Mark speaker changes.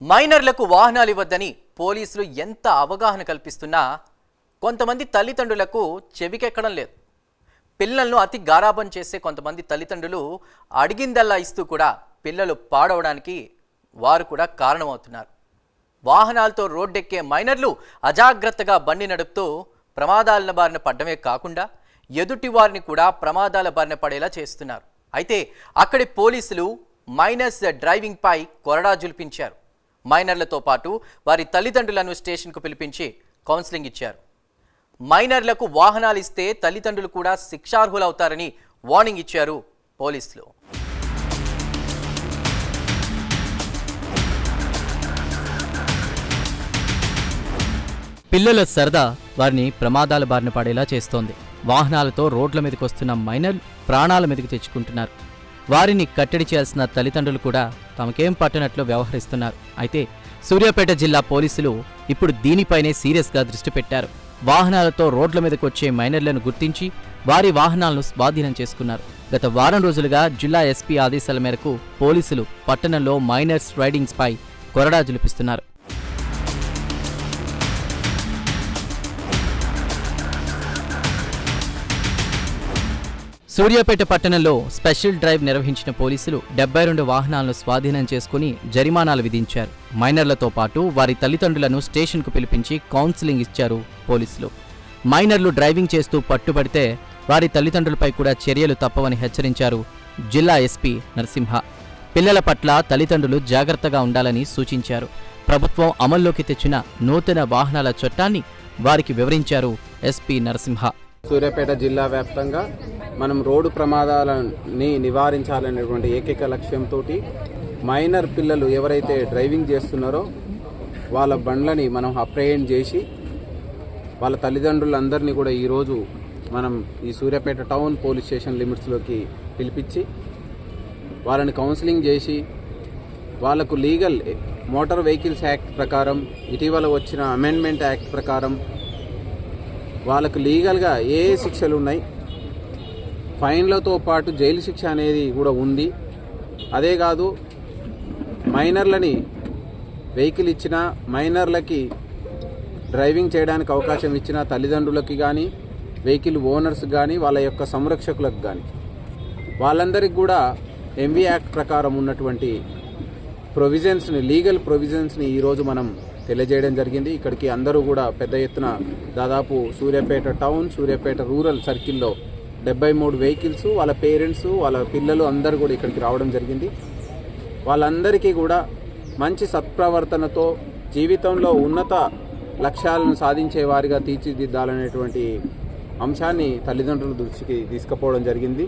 Speaker 1: మైనర్లకు వాహనాలు ఇవ్వద్దని పోలీసులు ఎంత అవగాహన కల్పిస్తున్నా కొంతమంది తల్లిదండ్రులకు చెవికెక్కడం లేదు. పిల్లలను అతి గారాబం చేసే కొంతమంది తల్లిదండ్రులు అడిగిందల్లా ఇస్తూ కూడా పిల్లలు పాడవడానికి వారు కూడా కారణమవుతున్నారు. వాహనాలతో రోడ్డెక్కే మైనర్లు అజాగ్రత్తగా బండి నడుపుతూ ప్రమాదాల బారిన పడడమే కాకుండా ఎదుటి వారిని కూడా ప్రమాదాల బారిన పడేలా చేస్తున్నారు. అయితే అక్కడి పోలీసులు మైనర్స్ డ్రైవింగ్ పై కొరడా జులిపించారు. మైనర్లతో పాటు వారి తల్లిదండ్రులను స్టేషన్కు పిలిపించి కౌన్సిలింగ్ ఇచ్చారు. మైనర్లకు వాహనాలు ఇస్తే తల్లిదండ్రులు కూడా శిక్షార్హులవుతారని వార్నింగ్ ఇచ్చారు పోలీసులు.
Speaker 2: పిల్లల సరదా వారిని ప్రమాదాల బారిన పడేలా చేస్తోంది. వాహనాలతో రోడ్ల మీదకి వస్తున్న మైనర్లు ప్రాణాల మీదకి తెచ్చుకుంటున్నారు. వారిని కట్టడి చేయాల్సిన తల్లిదండ్రులు కూడా తమకేం పట్టనట్లు వ్యవహరిస్తున్నారు. అయితే సూర్యాపేట జిల్లా పోలీసులు ఇప్పుడు దీనిపైనే సీరియస్గా దృష్టి పెట్టారు. వాహనాలతో రోడ్ల మీదకు వచ్చే మైనర్లను గుర్తించి వారి వాహనాలను స్వాధీనం చేసుకున్నారు. గత వారం రోజులుగా జిల్లా ఎస్పీ ఆదేశాల మేరకు పోలీసులు పట్టణంలో మైనర్స్ రైడింగ్స్ పై కొరడా జులిపిస్తున్నారు. సూర్యాపేట పట్టణంలో స్పెషల్ డ్రైవ్ నిర్వహించిన పోలీసులు 72 వాహనాలను స్వాధీనం చేసుకుని జరిమానాలు విధించారు. మైనర్లతో పాటు వారి తల్లిదండ్రులను స్టేషన్కు పిలిపించి కౌన్సిలింగ్ ఇచ్చారు పోలీసులు. మైనర్లు డ్రైవింగ్ చేస్తూ పట్టుబడితే వారి తల్లిదండ్రులపై కూడా చర్యలు తప్పవని హెచ్చరించారు జిల్లా ఎస్పీ నరసింహ. పిల్లల పట్ల తల్లిదండ్రులు జాగ్రత్తగా ఉండాలని సూచించారు. ప్రభుత్వం అమల్లోకి తెచ్చిన నూతన వాహనాల చట్టాన్ని వారికి వివరించారు ఎస్పీ నరసింహ.
Speaker 3: సూర్యాపేట జిల్లా వ్యాప్తంగా మనం రోడ్డు ప్రమాదాలని నివారించాలనేటువంటి ఏకైక లక్ష్యంతో మైనర్ పిల్లలు ఎవరైతే డ్రైవింగ్ చేస్తున్నారో వాళ్ళ బండ్లని మనం అప్రహెండ్ చేసి వాళ్ళ తల్లిదండ్రులందరినీ కూడా ఈరోజు మనం ఈ సూర్యాపేట టౌన్ పోలీస్ స్టేషన్ లిమిట్స్లోకి పిలిపించి వాళ్ళని కౌన్సిలింగ్ చేసి వాళ్ళకు లీగల్ మోటార్ వెహికల్స్ యాక్ట్ ప్రకారం ఇటీవల వచ్చిన అమెండ్మెంట్ యాక్ట్ ప్రకారం వాళ్ళకు లీగల్గా ఏ శిక్షలు ఉన్నాయి, ఫైన్లతో పాటు జైలు శిక్ష అనేది కూడా ఉంది. అదే కాదు, మైనర్లని వెహికల్ ఇచ్చిన మైనర్లకి డ్రైవింగ్ చేయడానికి అవకాశం ఇచ్చిన తల్లిదండ్రులకి కానీ వెహికల్ ఓనర్స్ కానీ వాళ్ళ యొక్క సంరక్షకులకు కానీ వాళ్ళందరికీ కూడా ఎంవీ యాక్ట్ ప్రకారం ఉన్నటువంటి ప్రొవిజన్స్ని లీగల్ ప్రొవిజన్స్ని ఈరోజు మనం తెలియజేయడం జరిగింది. ఇక్కడికి అందరూ కూడా పెద్ద ఎత్తున దాదాపు సూర్యాపేట టౌన్, సూర్యాపేట రూరల్ సర్కిల్లో 73 వెహికల్స్, వాళ్ళ పేరెంట్స్, వాళ్ళ పిల్లలు అందరూ కూడా ఇక్కడికి రావడం జరిగింది. వాళ్ళందరికీ కూడా మంచి సత్ప్రవర్తనతో జీవితంలో ఉన్నత లక్ష్యాలను సాధించే వారిగా తీర్చిదిద్దాలనేటువంటి అంశాన్ని తల్లిదండ్రుల దృష్టికి తీసుకుపోవడం జరిగింది.